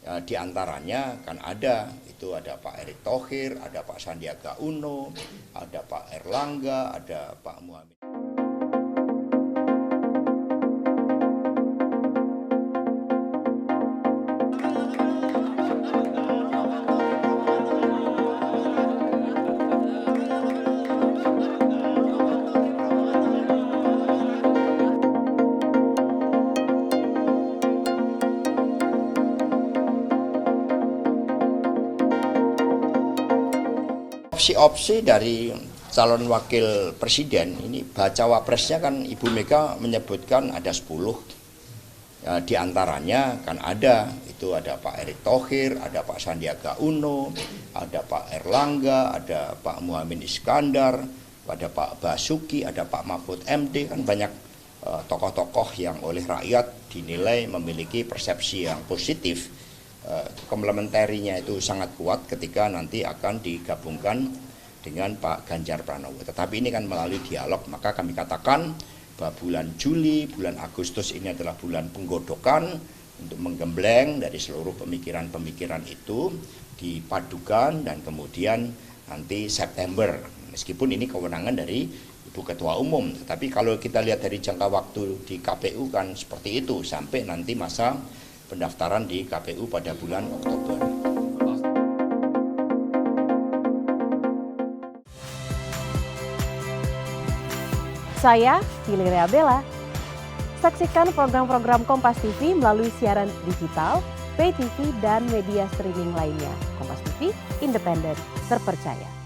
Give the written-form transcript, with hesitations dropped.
Ya, di antaranya kan ada Pak Erick Thohir, ada Pak Sandiaga Uno, ada Pak Erlangga, ada Pak Muhammad. Opsi-opsi dari calon wakil presiden ini baca wapresnya kan Ibu Mega menyebutkan ada 10. Ya, di antaranya kan ada Pak Erick Thohir, ada Pak Sandiaga Uno, ada Pak Erlangga, ada Pak Muhammad Iskandar, ada Pak Basuki, ada Pak Mahfud MD, kan banyak tokoh-tokoh yang oleh rakyat dinilai memiliki persepsi yang positif. Komplementerinya itu sangat kuat ketika nanti akan digabungkan dengan Pak Ganjar Pranowo. Tetapi ini kan melalui dialog, maka kami katakan bahwa bulan Juli, bulan Agustus ini adalah bulan penggodokan untuk menggembleng dari seluruh pemikiran-pemikiran itu dipadukan, dan kemudian nanti September, meskipun ini kewenangan dari Ibu Ketua Umum, tetapi kalau kita lihat dari jangka waktu di KPU kan seperti itu, sampai nanti masa pendaftaran di KPU pada bulan Oktober. Saya Valeria Bella. Saksikan program-program Kompas TV melalui siaran digital, pay TV, dan media streaming lainnya. Kompas TV, independen, terpercaya.